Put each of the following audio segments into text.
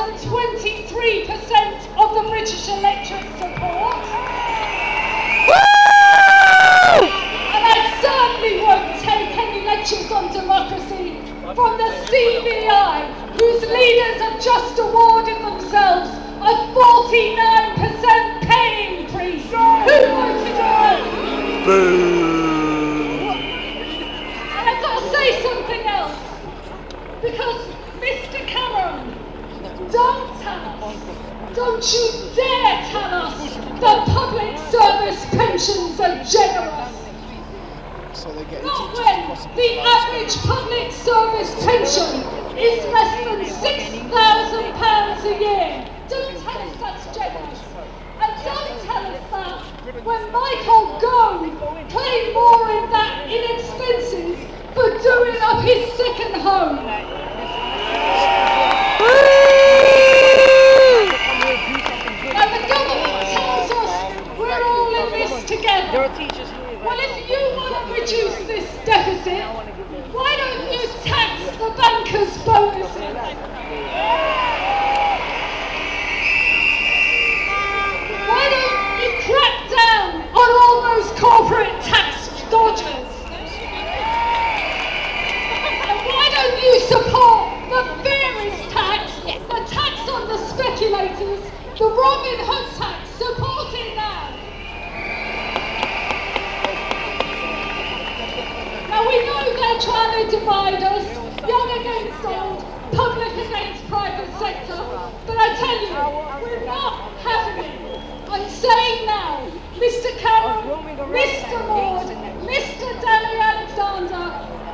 some 23% of the British electorate support. And I certainly won't take any lectures on democracy from the CBI, whose leaders have just awarded themselves a 49% pay increase. Who voted no? Boo! And I've got to say something else, because Mr. Cameron, don't tell us, don't you dare tell us that public service pensions are generous. Not when the average public service pension is less than £6,000 a year. Don't tell us that's generous. And don't tell us that when Michael Gove claimed more in expenses for doing up his second home. Now the government tells us we're all in this together. Well, if you want to reduce this deficit, why don't you tax the bankers' bonuses? Why don't you crack down on all those corporate tax dodgers? And why don't you support the fairest tax, the tax on the speculators, the Robin Hood tax, support it now. Now we know they're trying to divide us, young against old, public against private sector, but I tell you, we're not having it. I'm saying now, Mr. Cameron, Mr. Maud, Mr. Danny Alexander,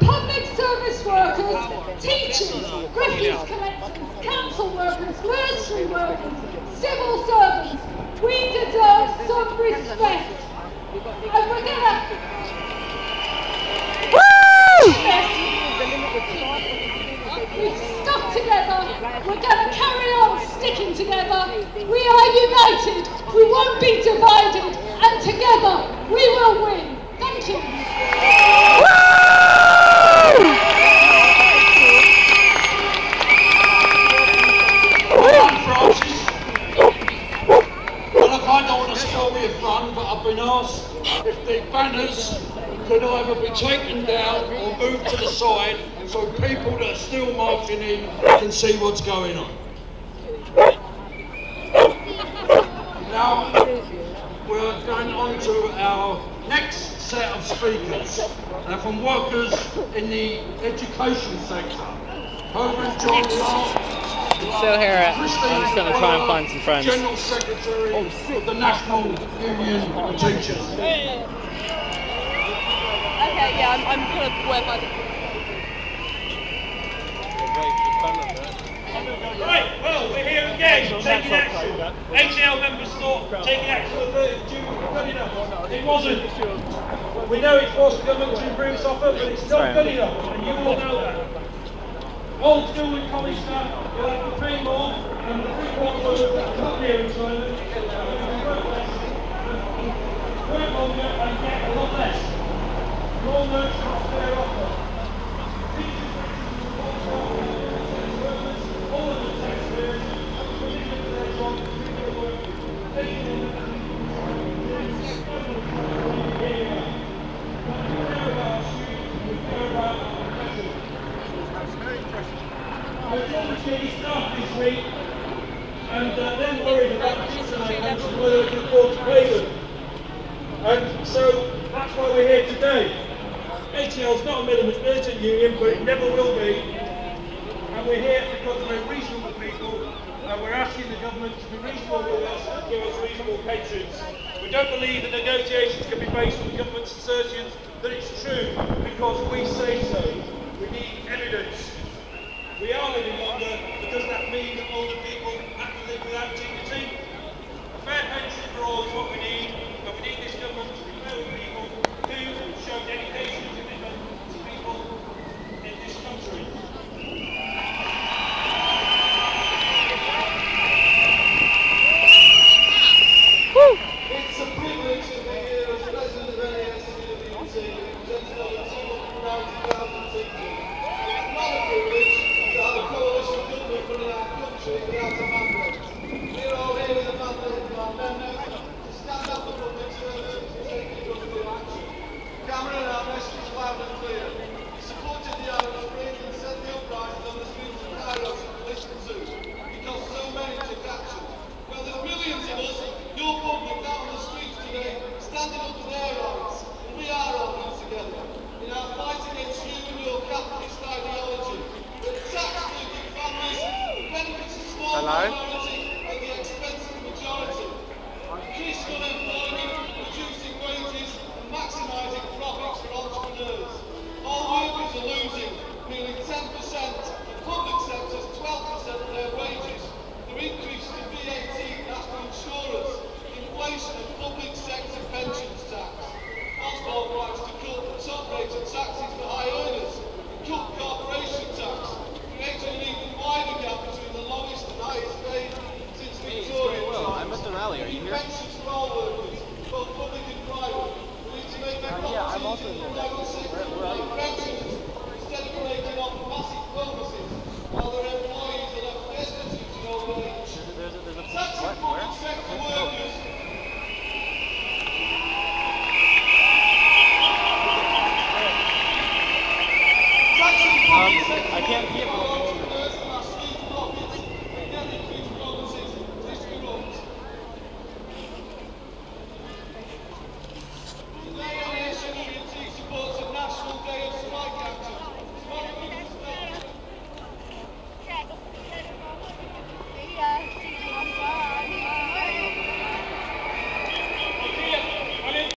public service workers, teachers, refuse collectors, council workers, nursery workers, civil servants, we deserve some respect. And we're gonna... We've stuck together, we're going to carry on sticking together, we are united, we won't be divided, and together we will win. Thank you. I'm Francis. Well, look, I don't want to spoil me a fun, but I've been asked if the banners could either be taken down or moved to the side so people that are still marching in can see what's going on. Now, we're going on to our next set of speakers. They're from workers in the education sector. Reverend John Lark. Still here. I'm just going to try and find some friends. General Secretary of the National Union of Teachers. Okay, yeah, I'm going to wear my... Right, well, we're here again, taking action. ATL members thought taking action on the 30th of June would be good enough. It wasn't. We know it's forced the government to improve its offer, but it's not good enough, and you all know that. Old school and college staff will have to pay more, and the three-quarter workers that are not near employment work longer and get a lot less. You all know it's not a fair offer. All of the taxpayers, particularly those on people work, taking in the I was on the city staff this week, and then worried about the teacher payments and whether we can afford to pay them. And so that's why we're here today. ATL is not a militant union, but it never will be. And we're here because we're reasonable people, and we're asking the government to be reasonable with us and give us reasonable pensions. We don't believe that negotiations can be based on the government's assertions that it's true because we say so. We need evidence. We are living longer, but does that mean that older people have to live without dignity? A fair pension for all is what we need, but we need this government to be fair with people who show dedication and commitment to people in this country. It's a privilege to be here as President of NASWWC, representing over 290,000 teachers. It's not a privilege to have a coalition government running our country without a Hello? At the expense of the majority. Increasing unemployment, reducing wages and maximising profits for entrepreneurs. All workers are losing nearly 10%, the public sector's 12% of their wages. They're increased to VAT, national insurance, inflation and public sector pensions tax. Osborne plans to cut the top rate of taxes for high earners and cut corporation tax, creating an even wider gap between the lowest and highest paid since Victorian times. I'm at the rally. Are you here? Pensions for all workers, both public and private. We need to make their Yeah, I'm also in the in private sector pensions instead of making off massive bonuses while their employees are left destitute in old age. There's a Taxing public sector workers. I can't see it.